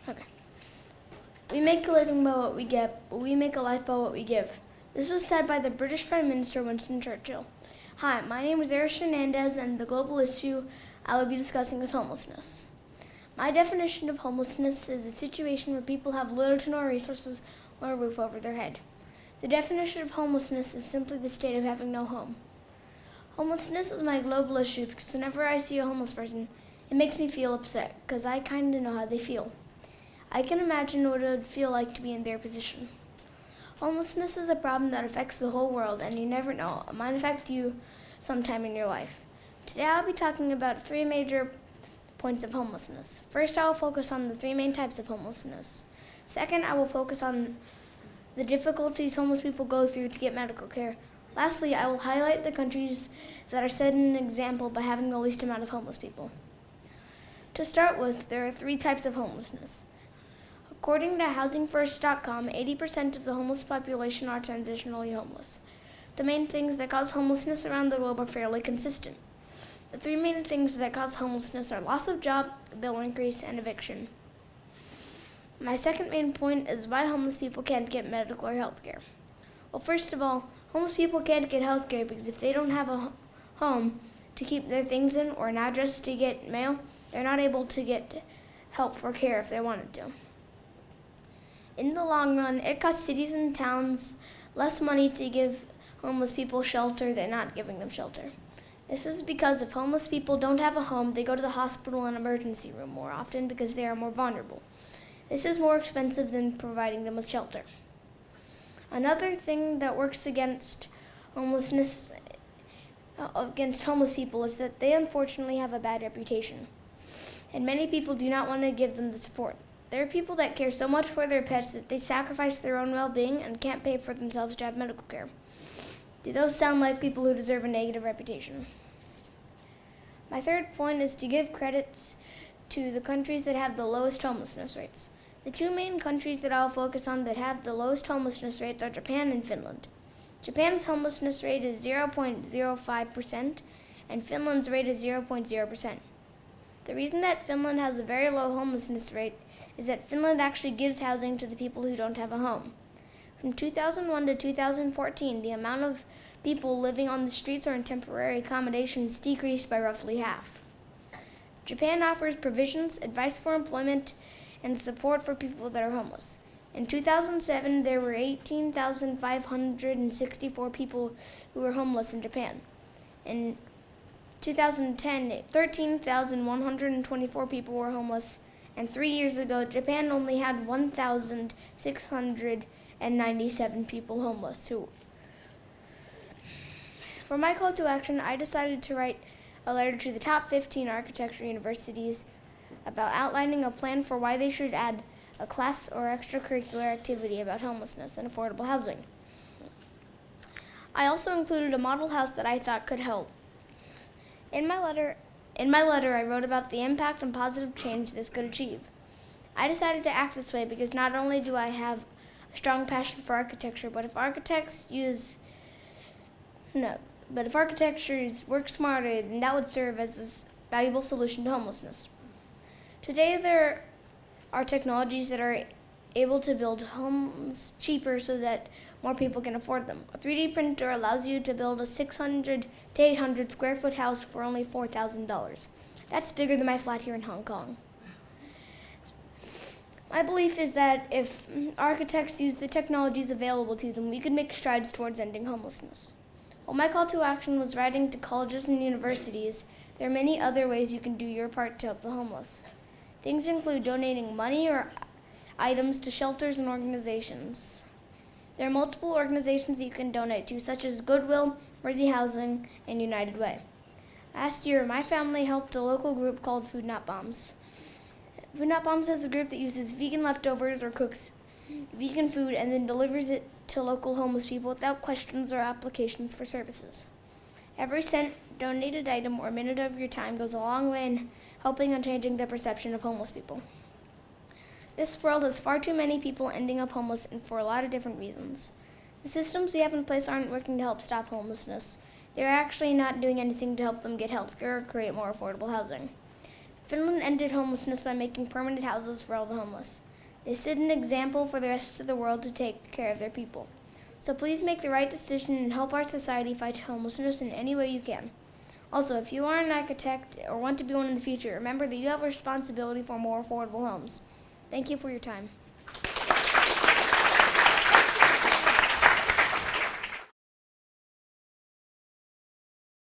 Okay. We make a living by what we get, but we make a life by what we give. This was said by the British Prime Minister Winston Churchill. Hi, my name is Eros Hernandez, and the global issue I will be discussing is homelessness. My definition of homelessness is a situation where people have little to no resources or a roof over their head. The definition of homelessness is simply the state of having no home. Homelessness is my global issue because whenever I see a homeless person, it makes me feel upset because I kind of know how they feel. I can imagine what it would feel like to be in their position. Homelessness is a problem that affects the whole world, and you never know, it might affect you sometime in your life. Today I'll be talking about 3 major points of homelessness. First, I will focus on the 3 main types of homelessness. Second, I will focus on the difficulties homeless people go through to get medical care. Lastly, I will highlight the countries that are setting an example by having the least amount of homeless people. To start with, there are 3 types of homelessness. According to HousingFirst.com, 80% of the homeless population are transitionally homeless. The main things that cause homelessness around the globe are fairly consistent. The 3 main things that cause homelessness are loss of job, bill increase, and eviction. My second main point is why homeless people can't get medical or health care. Well, first of all, homeless people can't get health care because if they don't have a home to keep their things in or an address to get mail, they're not able to get help for care if they wanted to. In the long run, it costs cities and towns less money to give homeless people shelter than not giving them shelter. This is because if homeless people don't have a home, they go to the hospital and emergency room more often because they are more vulnerable. This is more expensive than providing them with shelter. Another thing that works against homeless people is that they unfortunately have a bad reputation, and many people do not want to give them the support. There are people that care so much for their pets that they sacrifice their own well-being and can't pay for themselves to have medical care. Do those sound like people who deserve a negative reputation? My third point is to give credits to the countries that have the lowest homelessness rates. The 2 main countries that I'll focus on that have the lowest homelessness rates are Japan and Finland. Japan's homelessness rate is 0.05% and Finland's rate is 0.0%. The reason that Finland has a very low homelessness rate is that Finland actually gives housing to the people who don't have a home. From 2001 to 2014, the amount of people living on the streets or in temporary accommodations decreased by roughly half. Japan offers provisions, advice for employment, and support for people that are homeless. In 2007, there were 18,564 people who were homeless in Japan. In 2010, 13,124 people were homeless, and 3 years ago, Japan only had 1,697 people homeless. For my call to action, I decided to write a letter to the top 15 architecture universities about outlining a plan for why they should add a class or extracurricular activity about homelessness and affordable housing. I also included a model house that I thought could help. In my letter, I wrote about the impact and positive change this could achieve. I decided to act this way because not only do I have a strong passion for architecture, but if architectures work smarter, then that would serve as a valuable solution to homelessness. Today, there are technologies that are able to build homes cheaper so that more people can afford them. A 3D printer allows you to build a 600 to 800 square foot house for only $4,000. That's bigger than my flat here in Hong Kong. My belief is that if architects use the technologies available to them, we could make strides towards ending homelessness. While my call to action was writing to colleges and universities, there are many other ways you can do your part to help the homeless. Things include donating money or items to shelters and organizations. There are multiple organizations that you can donate to, such as Goodwill, Mercy Housing, and United Way. Last year, my family helped a local group called Food Not Bombs. Food Not Bombs is a group that uses vegan leftovers or cooks vegan food and then delivers it to local homeless people without questions or applications for services. Every cent, donated item, or minute of your time goes a long way in helping and changing the perception of homeless people. This world has far too many people ending up homeless, and for a lot of different reasons. The systems we have in place aren't working to help stop homelessness. They're actually not doing anything to help them get health care or create more affordable housing. Finland ended homelessness by making permanent houses for all the homeless. They set an example for the rest of the world to take care of their people. So please make the right decision and help our society fight homelessness in any way you can. Also, if you are an architect or want to be one in the future, remember that you have a responsibility for more affordable homes. Thank you for your time.